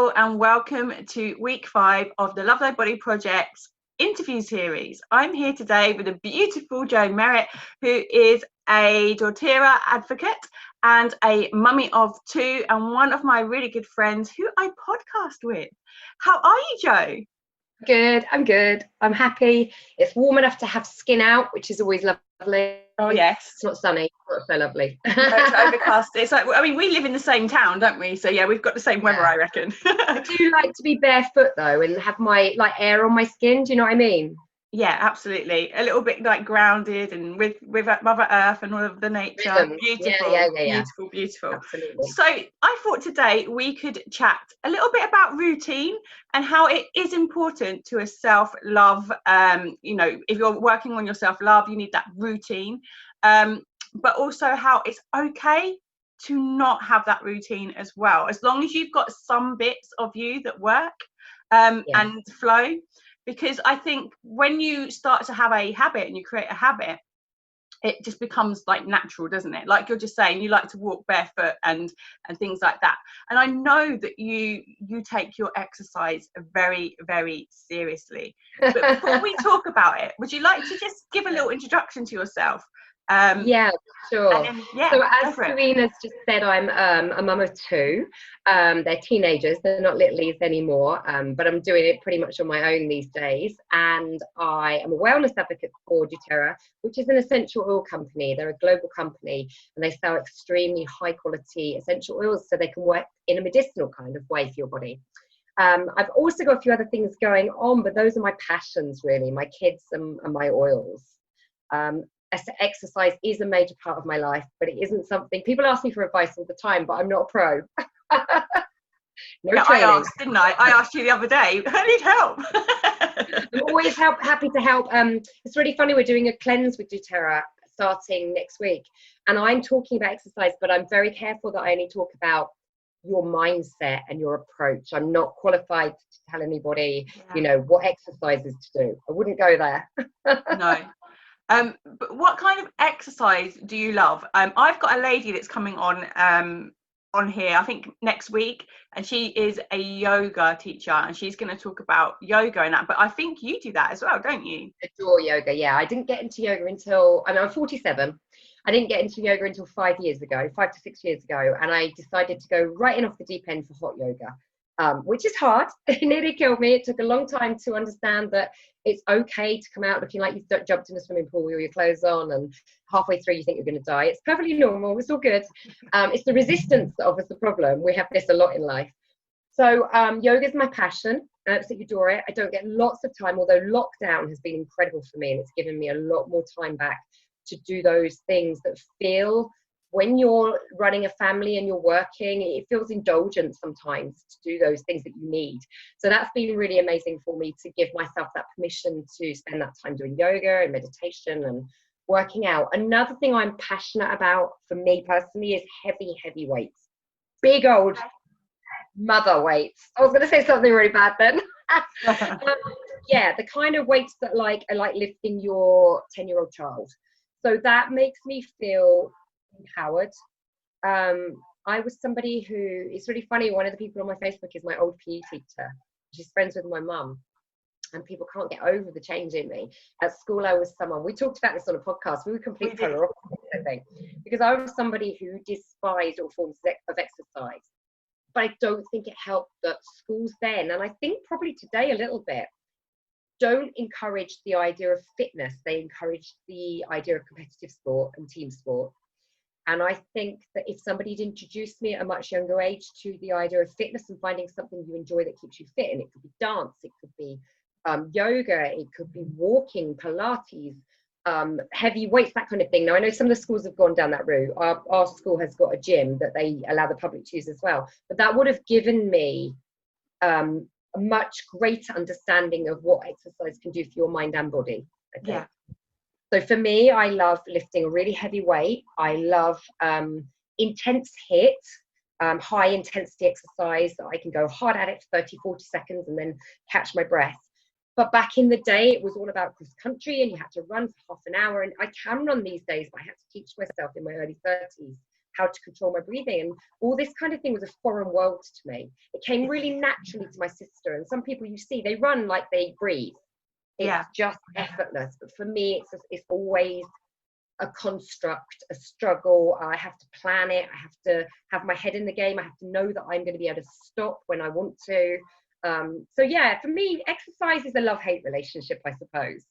all, and welcome to week 5 of the Love Thy Body Project's interview series. I'm here today with a beautiful Jo Merret, who is a doTERRA advocate and a mummy of 2, and one of my really good friends who I podcast with. How are you, Jo? Good, I'm good. I'm happy. It's warm enough to have skin out, which is always lovely. Oh yes. It's not sunny, it's not so lovely. No, it's overcast. It's like, I mean, we live in the same town, don't we? So yeah, we've got the same weather, I reckon. I do like to be barefoot though and have my air on my skin. Do you know what I mean? Yeah, absolutely. A little bit like grounded and with Mother Earth and all of the nature. Rhythm. Beautiful, Yeah. beautiful. Absolutely. So I thought today we could chat a little bit about routine and how it is important to a self-love. You know, if you're working on your self-love, you need that routine. But also how it's okay to not have that routine as well, as long as you've got some bits of you that work and flow. Because I think when you start to have a habit and you create a habit, it just becomes like natural, doesn't it? Like you're just saying, you like to walk barefoot and things like that. And I know that you take your exercise very, very seriously. But before we talk about it, would you like to just give a little introduction to yourself? Yeah, sure. Then, so as Serena's just said, I'm a mum of 2. They're teenagers, they're not littlies anymore, but I'm doing it pretty much on my own these days. And I am a wellness advocate for doTERRA, which is an essential oil company. They're a global company and they sell extremely high quality essential oils so they can work in a medicinal kind of way for your body. I've also got a few other things going on, but those are my passions really, my kids and my oils. Exercise is a major part of my life, but it isn't something people ask me for advice all the time, but I'm not a pro. I asked, didn't I? I asked you the other day. I need help. I'm always happy to help. It's really funny, we're doing a cleanse with doTERRA starting next week, and I'm talking about exercise, but I'm very careful that I only talk about your mindset and your approach. I'm not qualified to tell anybody, you know, what exercises to do. I wouldn't go there. No. But what kind of exercise do you love? I've got a lady that's coming on here, I think next week, and she is a yoga teacher, and she's going to talk about yoga and that. But I think you do that as well, don't you? Adore yoga. Yeah, I didn't get into yoga until I'm 47. I didn't get into yoga until 5 to 6 years ago, and I decided to go right in off the deep end for hot yoga. Which is hard. It nearly killed me. It took a long time to understand that it's okay to come out looking like you've jumped in a swimming pool with your clothes on, and halfway through you think you're going to die. It's perfectly normal. It's all good. It's the resistance that offers the problem. We have this a lot in life. So yoga is my passion. I absolutely adore it. I don't get lots of time, although lockdown has been incredible for me, and it's given me a lot more time back to do those things that feel, when you're running a family and you're working, it feels indulgent sometimes to do those things that you need. So that's been really amazing for me, to give myself that permission to spend that time doing yoga and meditation and working out. Another thing I'm passionate about for me personally is heavy weights. Big old mother weights. I was going to say something really bad then. Yeah, the kind of weights that are like lifting your 10-year-old child. So that makes me feel empowered. I was somebody who, it's really funny, one of the people on my Facebook is my old PE teacher. She's friends with my mum, and people can't get over the change in me. At school I was someone, we talked about this on a podcast, we were complete polar opposites, I think, because I was somebody who despised all forms of exercise, but I don't think it helped that schools then, and I think probably today a little bit, don't encourage the idea of fitness. They encourage the idea of competitive sport and team sport. And I think that if somebody had introduced me at a much younger age to the idea of fitness and finding something you enjoy that keeps you fit, and it could be dance, it could be yoga, it could be walking, Pilates, heavy weights, that kind of thing. Now, I know some of the schools have gone down that route. Our school has got a gym that they allow the public to use as well. But that would have given me a much greater understanding of what exercise can do for your mind and body. Okay? Yeah. So for me, I love lifting a really heavy weight. I love intense HIIT, high intensity exercise that I can go hard at it for 30, 40 seconds and then catch my breath. But back in the day, it was all about cross country, and you had to run for half an hour. And I can run these days, but I had to teach myself in my early 30s how to control my breathing, and all this kind of thing was a foreign world to me. It came really naturally to my sister, and some people you see, they run like they breathe. It's just effortless. But for me, it's always a construct, a struggle. I have to plan it. I have to have my head in the game. I have to know that I'm going to be able to stop when I want to. So yeah, for me, exercise is a love-hate relationship, I suppose.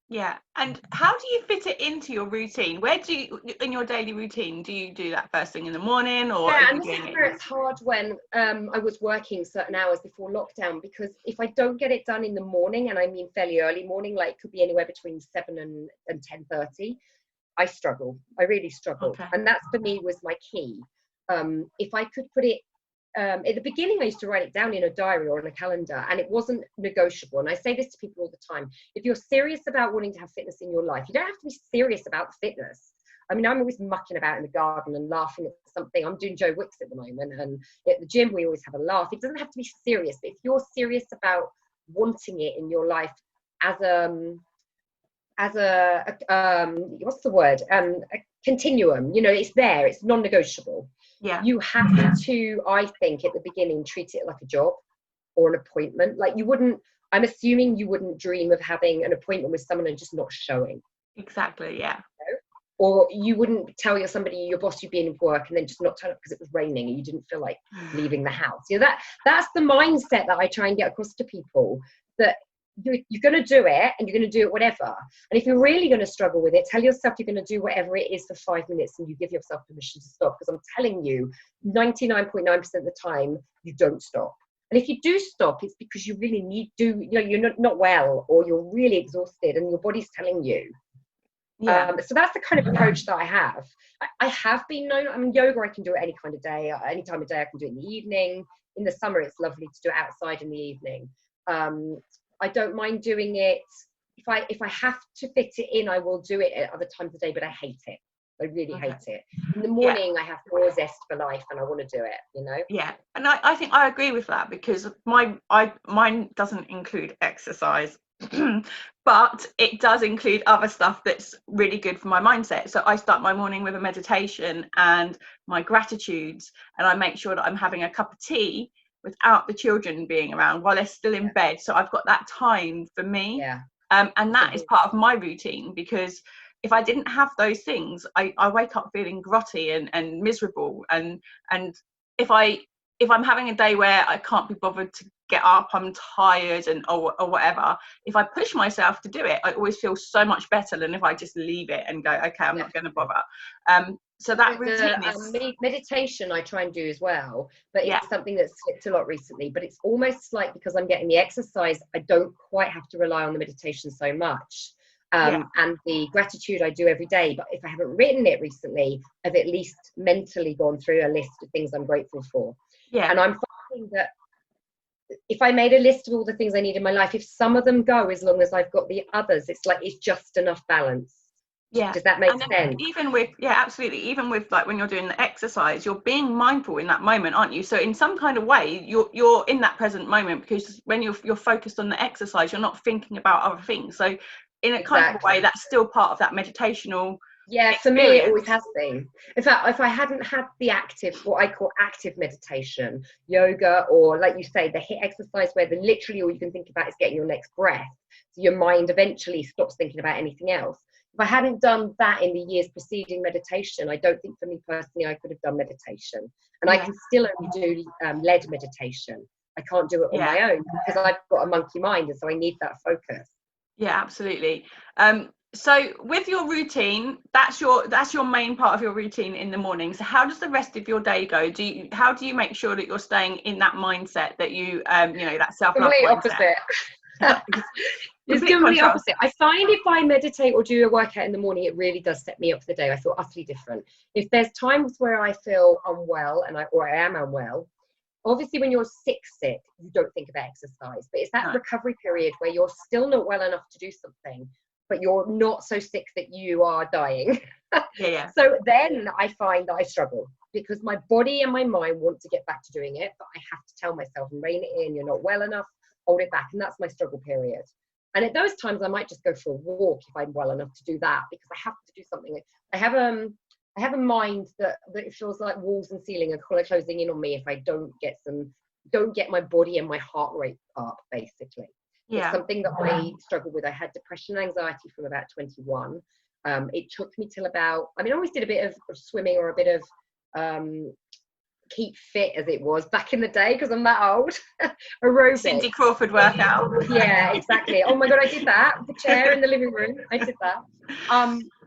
Yeah. And how do you fit it into your routine? Where do you, in your daily routine, do you do that first thing in the morning, or yeah, are and you this doing is it? where it's hard when I was working certain hours before lockdown, because if I don't get it done in the morning, and I mean fairly early morning, like it could be anywhere between 7 and 10:30, I struggle. I really struggle. Okay. And that for me was my key. If I could put it, at the beginning, I used to write it down in a diary or on a calendar, and it wasn't negotiable. And I say this to people all the time. If you're serious about wanting to have fitness in your life, you don't have to be serious about the fitness. I mean, I'm always mucking about in the garden and laughing at something. I'm doing Joe Wicks at the moment, and at the gym, we always have a laugh. It doesn't have to be serious, but if you're serious about wanting it in your life as a what's the word, a continuum, you know, it's there, it's non-negotiable. You have to, I think, at the beginning, treat it like a job or an appointment. Like you wouldn't, I'm assuming you wouldn't dream of having an appointment with someone and just not showing. Exactly. Yeah. You know? Or you wouldn't tell your boss you'd be in work and then just not turn up because it was raining and you didn't feel like leaving the house. You know, that's the mindset that I try and get across to people, that you're going to do it and you're going to do it whatever. And if you're really going to struggle with it, tell yourself you're going to do whatever it is for 5 minutes, and you give yourself permission to stop, because I'm telling you, 99.9% of the time you don't stop. And if you do stop, it's because you really need to, you know, you're not well, or you're really exhausted and your body's telling you. So that's the kind of approach that I have. I have been known, I mean, yoga I can do it any kind of day, any time of day. I can do it in the evening. In the summer it's lovely to do it outside in the evening. I don't mind doing it. If I have to fit it in, I will do it at other times of the day, but I hate it. I really hate it. In the morning, I have more zest for life and I want to do it, you know? Yeah. And I think I agree with that, because mine doesn't include exercise, but it does include other stuff that's really good for my mindset. So I start my morning with a meditation and my gratitudes, and I make sure that I'm having a cup of tea without the children being around while they're still in bed. So I've got that time for me. And that is part of my routine, because if I didn't have those things, I wake up feeling grotty and miserable. And if I'm having a day where I can't be bothered to get up, I'm tired or whatever, if I push myself to do it, I always feel so much better than if I just leave it and go, okay, I'm not going to bother. So that routine is meditation I try and do as well, but it's something that's slipped a lot recently. But it's almost like, because I'm getting the exercise, I don't quite have to rely on the meditation so much. And the gratitude I do every day, but if I haven't written it recently, I've at least mentally gone through a list of things I'm grateful for. And I'm finding that if I made a list of all the things I need in my life, if some of them go, as long as I've got the others, it's like it's just enough balance. Does that make sense? Even with absolutely, even with like when you're doing the exercise, you're being mindful in that moment, aren't you? So in some kind of way, you're in that present moment, because when you're focused on the exercise, you're not thinking about other things. So in a kind of a way, that's still part of that meditational experience. For me it always has been. In fact, if I hadn't had the active, what I call active meditation, yoga, or like you say, the HIIT exercise, where literally all you can think about is getting your next breath, so your mind eventually stops thinking about anything else. If I hadn't done that in the years preceding meditation, I don't think for me personally I could have done meditation. And I can still only do led meditation. I can't do it on my own, because I've got a monkey mind, and so I need that focus. Yeah, absolutely. So with your routine, that's your main part of your routine in the morning. So how does the rest of your day go? How do you make sure that you're staying in that mindset, that you you know, that self-love complete mindset? Opposite. It's completely opposite. I find if I meditate or do a workout in the morning, it really does set me up for the day. I feel utterly different. If there's times where I feel unwell or I am unwell, obviously when you're sick, you don't think about exercise, but it's that recovery period where you're still not well enough to do something, but you're not so sick that you are dying. So then I find that I struggle, because my body and my mind want to get back to doing it, but I have to tell myself and rein it in. You're not well enough, hold it back. And that's my struggle period. And at those times I might just go for a walk if I'm well enough to do that, because I have to do something. I have I have a mind that it feels like walls and ceiling are closing in on me if I don't get my body and my heart rate up, basically. It's something that I struggled with. I had depression and anxiety from about 21. It took me till about, I mean, I always did a bit of swimming or a bit of keep fit, as it was back in the day, because I'm that old. Aerobic. Cindy Crawford workout. Yeah, exactly. Oh my God, I did that. The chair in the living room, I did that.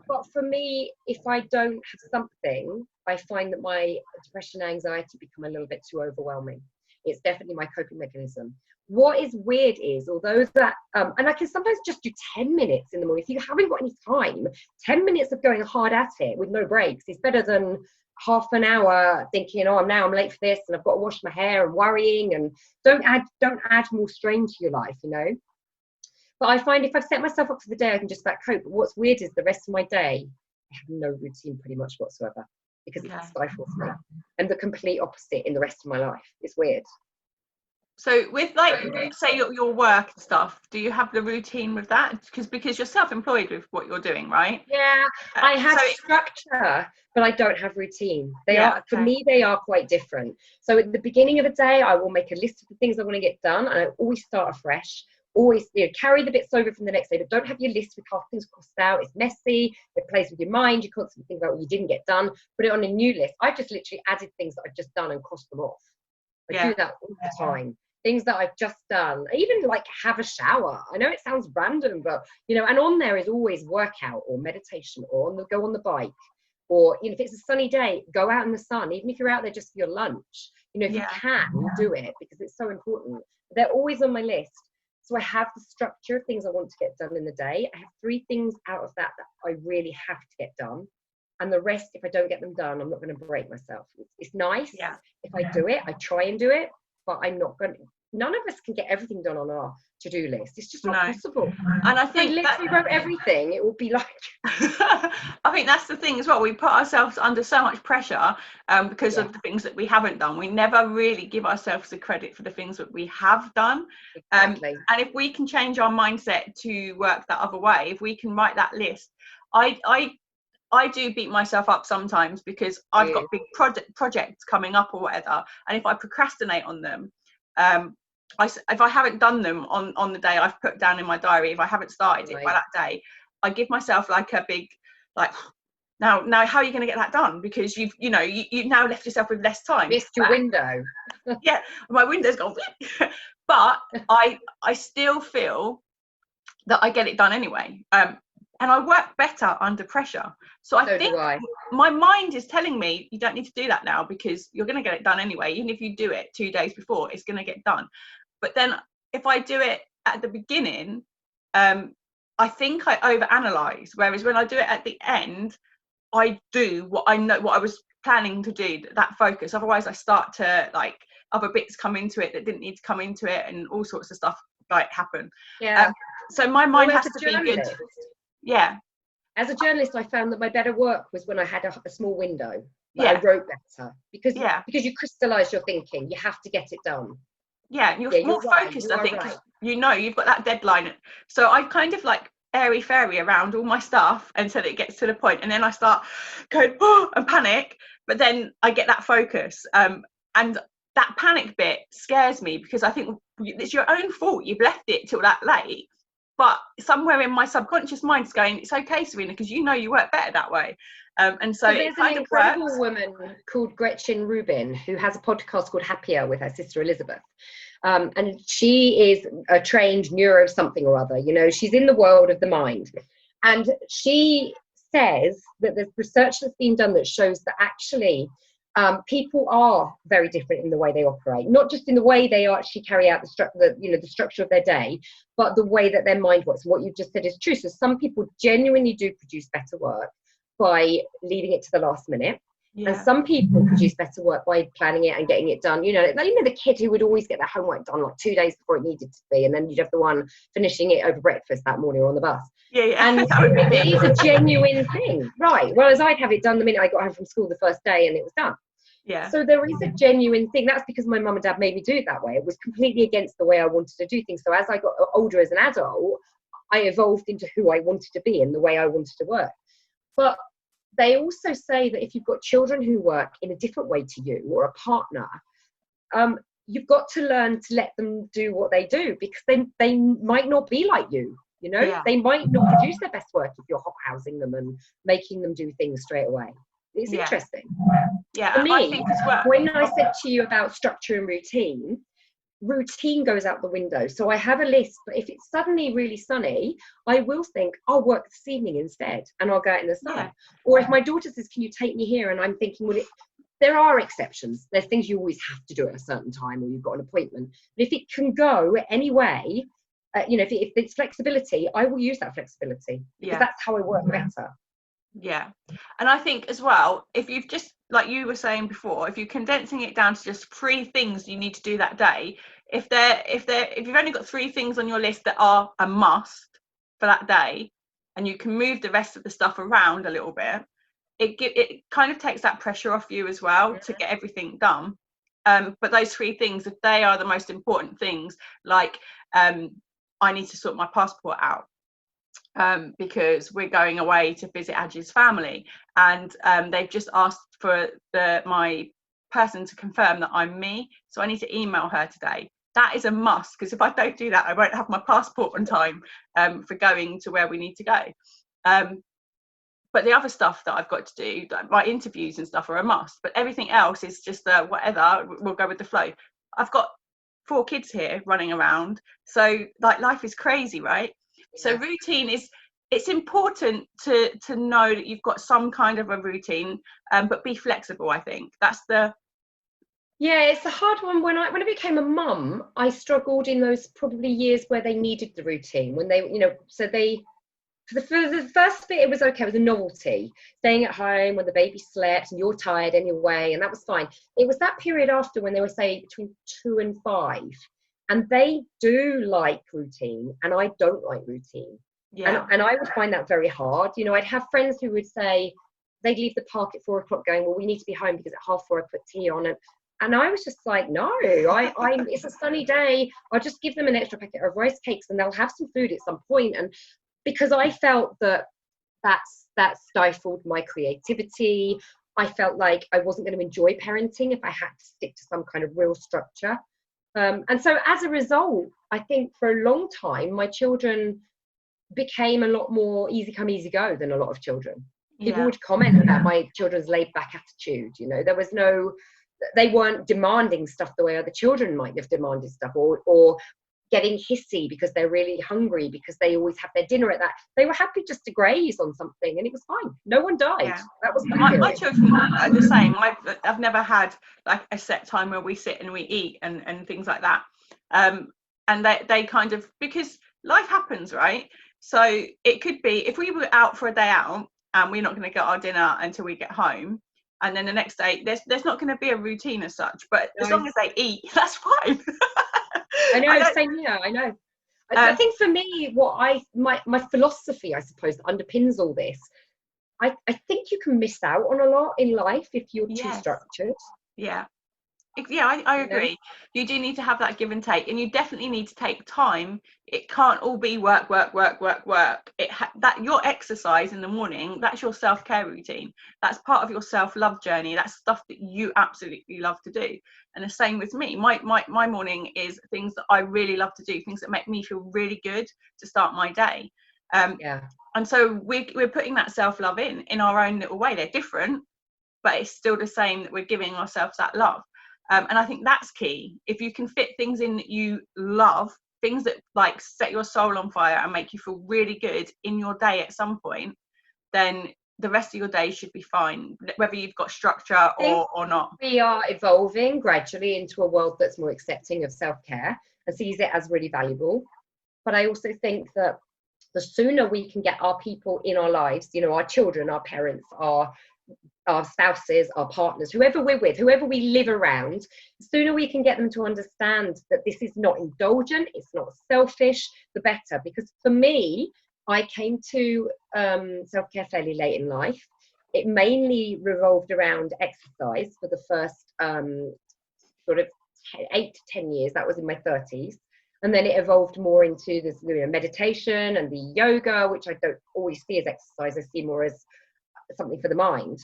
But for me, if I don't have something, I find that my depression and anxiety become a little bit too overwhelming. It's definitely my coping mechanism. What is weird is, although that, and I can sometimes just do 10 minutes in the morning. If you haven't got any time, 10 minutes of going hard at it with no breaks is better than half an hour thinking, oh, I'm late for this and I've got to wash my hair and worrying, and don't add more strain to your life, you know. But I find if I've set myself up for the day, I can just about cope. But what's weird is the rest of my day, I have no routine pretty much whatsoever, because it stifles me. And the complete opposite in the rest of my life. It's weird. So with, like, say your work and stuff, do you have the routine with that? Because you're self-employed with what you're doing, right? Yeah, I have structure, but I don't have routine. For me, they are quite different. So at the beginning of the day, I will make a list of the things I want to get done, and I always start afresh. Always, carry the bits over from the next day, but don't have your list with half things crossed out. It's messy. It plays with your mind. You constantly think about what you didn't get done. Put it on a new list. I've just literally added things that I've just done and crossed them off. I do that all the time. Things that I've just done. I even like have a shower. I know it sounds random, but and on there is always workout or meditation or go on the bike, or if it's a sunny day, go out in the sun. Even if you're out there just for your lunch, if you can do it, because it's so important. They're always on my list. So I have the structure of things I want to get done in the day. I have 3 things out of that I really have to get done. And the rest, if I don't get them done, I'm not going to break myself. It's nice if I do it. I try and do it, but I'm not going to. None of us can get everything done on our to-do list. It's just not possible. And I think if I literally wrote everything, it would be like I think that's the thing as well. We put ourselves under so much pressure because of the things that we haven't done. We never really give ourselves the credit for the things that we have done. Exactly. And if we can change our mindset to work that other way, if we can write that list, I do beat myself up sometimes because I've got big projects coming up or whatever, and if I procrastinate on them, if I haven't done them on the day I've put down in my diary, if I haven't started it by that day, I give myself like a big, like, now how are you going to get that done? Because you've now left yourself with less time. Missed your window. Yeah, my window's gone. But I still feel that I get it done anyway. And I work better under pressure. So I think my mind is telling me you don't need to do that now, because you're going to get it done anyway. Even if you do it 2 days before, it's going to get done. But then if I do it at the beginning, I think I overanalyze. Whereas when I do it at the end, I do what I know, what I was planning to do, that focus. Otherwise I start to, like, other bits come into it that didn't need to come into it, and all sorts of stuff like happen. So my mind has to be good. Yeah. As a journalist, I found that my better work was when I had a small window. I wrote better because you crystallize your thinking. You have to get it done. Yeah, you're more focused, I think. Right. You've got that deadline. So I kind of like airy fairy around all my stuff until it gets to the point, and then I start going and panic. But then I get that focus, and that panic bit scares me, because I think it's your own fault. You've left it till that late. But somewhere in my subconscious mind is going, it's okay, Serena, because you work better that way. And so there's an incredible woman called Gretchen Rubin who has a podcast called Happier with her sister Elizabeth. And she is a trained neuro something or other. She's in the world of the mind. And she says that there's research that's been done that shows that actually people are very different in the way they operate, not just in the way they actually carry out the structure of their day, but the way that their mind works. What you've just said is true. So some people genuinely do produce better work by leaving it to the last minute. And some people produce better work by planning it and getting it done. The kid who would always get their homework done like 2 days before it needed to be, and then you'd have the one finishing it over breakfast that morning or on the bus. And it is a genuine thing, right? Whereas I'd have it done the minute I got home from school the first day, and it was done. So there is a genuine thing. That's because my mum and dad made me do it that way. It was completely against the way I wanted to do things. So as I got older as an adult, I evolved into who I wanted to be and the way I wanted to work. But they also say that if you've got children who work in a different way to you, or a partner, you've got to learn to let them do what they do, because they might not be like you. You know, Yeah. they might not produce their best work if you're hot-housing them and making them do things straight away. It's interesting. Yeah, For me, I think as well. when I said to you about structure and routine goes out the window. So I have a list, but if it's suddenly really sunny, I will think, I'll work this evening instead, and I'll go out in the sun. Yeah. Or if my daughter says, can you take me here? And I'm thinking, well, there are exceptions. There's things you always have to do at a certain time, or you've got an appointment. But if it can go any way, you know, if it's flexibility, I will use that flexibility, because that's how I work better. Yeah. And I think as well, if you've just, like you were saying before, if you're condensing it down to just 3 things you need to do that day, if you've only got 3 things on your list that are a must for that day, and you can move the rest of the stuff around a little bit, it kind of takes that pressure off you as well to get everything done. But those 3 things, if they are the most important things, like I need to sort my passport out, because we're going away to visit Aj's family, and they've just asked for my person to confirm that I'm me, so I need to email her today. That is a must, because if I don't do that, I won't have my passport on time for going to where we need to go. But the other stuff that I've got to do, like my interviews and stuff, are a must, but everything else is just whatever, we'll go with the flow. I've got 4 kids here running around, so like life is crazy, right? So routine it's important to know that you've got some kind of a routine, but be flexible. I think that's it's a hard one. When I became a mum, I struggled in those probably years where they needed the routine, when they, you know, so they, for the first bit, it was okay. It was a novelty, staying at home when the baby slept and you're tired anyway, and that was fine. It was that period after, when they were, say, between 2 and 5, and they do like routine, and I don't like routine. And I would find that very hard. You know, I'd have friends who would say they'd leave the park at 4 o'clock going, well, we need to be home because at 4:30 I put tea on. And I was just like, no, it's a sunny day. I'll just give them an extra packet of rice cakes and they'll have some food at some point. And because I felt that stifled my creativity. I felt like I wasn't going to enjoy parenting if I had to stick to some kind of real structure. And so as a result, I think for a long time, my children became a lot more easy come, easy go than a lot of children. People would comment about my children's laid back attitude. You know, they weren't demanding stuff the way other children might have demanded stuff, or getting hissy because they're really hungry because they always have their dinner at that. They were happy just to graze on something and it was fine. No one died. That was my children are the same. I've never had like a set time where we sit and we eat and things like that. And they kind of, because life happens, right? So it could be, if we were out for a day out and we're not going to get our dinner until we get home, and then the next day there's not going to be a routine as such, but as long as they eat, that's fine. I know, same here, I know. I think for me, my philosophy, I suppose, that underpins all this, I think you can miss out on a lot in life if you're too structured. I agree. You do need to have that give and take, and you definitely need to take time. It can't all be work. That your exercise in the morning, that's your self-care routine. That's part of your self-love journey. That's stuff that you absolutely love to do. And the same with me. My morning is things that I really love to do, things that make me feel really good to start my day. And so we're putting that self-love in our own little way. They're different, but it's still the same, that we're giving ourselves that love. And I think that's key. If you can fit things in that you love, things that like set your soul on fire and make you feel really good in your day at some point, then the rest of your day should be fine, whether you've got structure or not. We are evolving gradually into a world that's more accepting of self-care and sees it as really valuable. But I also think that the sooner we can get our people in our lives, you know, our children, our parents, our spouses, our partners, whoever we're with, whoever we live around, the sooner we can get them to understand that this is not indulgent, it's not selfish, the better. Because for me, I came to self-care fairly late in life. It mainly revolved around exercise for the first sort of 8 to 10 years. That was in my 30s. And then it evolved more into this, you know, meditation and the yoga, which I don't always see as exercise. I see more as something for the mind.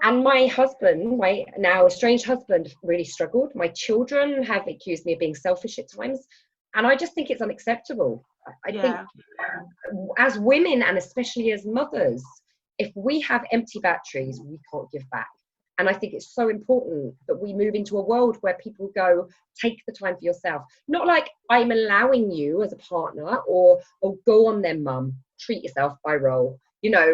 And my husband, my now estranged husband, really struggled. My children have accused me of being selfish at times. And I just think it's unacceptable. I think as women, and especially as mothers, if we have empty batteries, we can't give back. And I think it's so important that we move into a world where people go, take the time for yourself. Not like I'm allowing you as a partner, or go on then, mum, treat yourself by role. You know,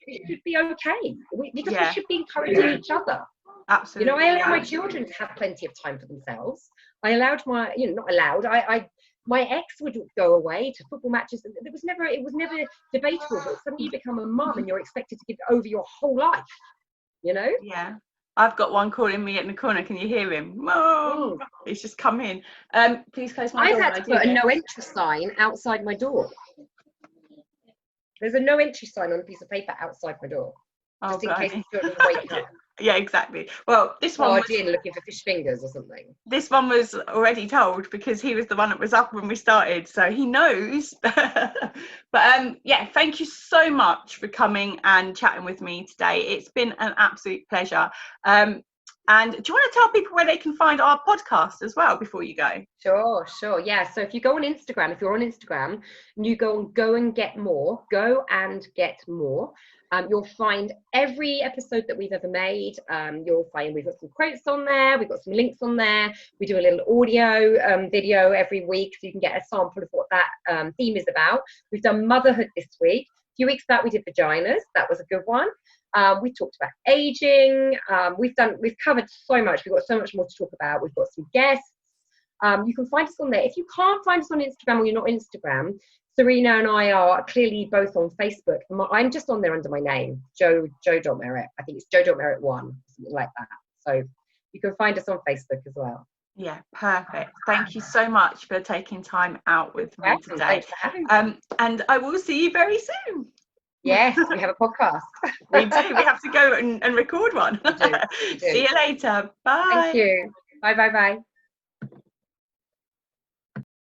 it should be okay. Because we should be encouraging each other. Absolutely. You know, I allow my children to have plenty of time for themselves. I allowed my, not allowed, my ex would go away to football matches. It was never debatable, but suddenly you become a mum and you're expected to give over your whole life, you know? Yeah. I've got one calling me in the corner. Can you hear him? Mom, he's just come in. Please close my door. I've had to put a no entry sign outside my door. There's a no entry sign on a piece of paper outside my door, just in case the children wake up. Yeah, exactly. Well, this one was looking for fish fingers or something. This one was already told because he was the one that was up when we started, so he knows. But yeah, thank you so much for coming and chatting with me today. It's been an absolute pleasure. And do you want to tell people where they can find our podcast as well before you go? Sure. Yeah. So if you go on Instagram, if you're on Instagram and you go and get more, you'll find every episode that we've ever made. You'll find we've got some quotes on there. We've got some links on there. We do a little audio video every week, so you can get a sample of what that theme is about. We've done motherhood this week. A few weeks back, we did vaginas. That was a good one. We talked about aging. We've covered so much. We've got so much more to talk about. We've got some guests. You can find us on there. If you can't find us on Instagram, or you're not on Instagram, Serena and I are clearly both on Facebook. I'm just on there under my name, Jo Merret. I think it's Jo Merret 1, something like that. So you can find us on Facebook as well. Yeah, perfect. Thank you so much for taking time out with me today. And I will see you very soon. Yes, we have a podcast. We do. We have to go and record one. We do. See you later. Bye. Thank you. Bye.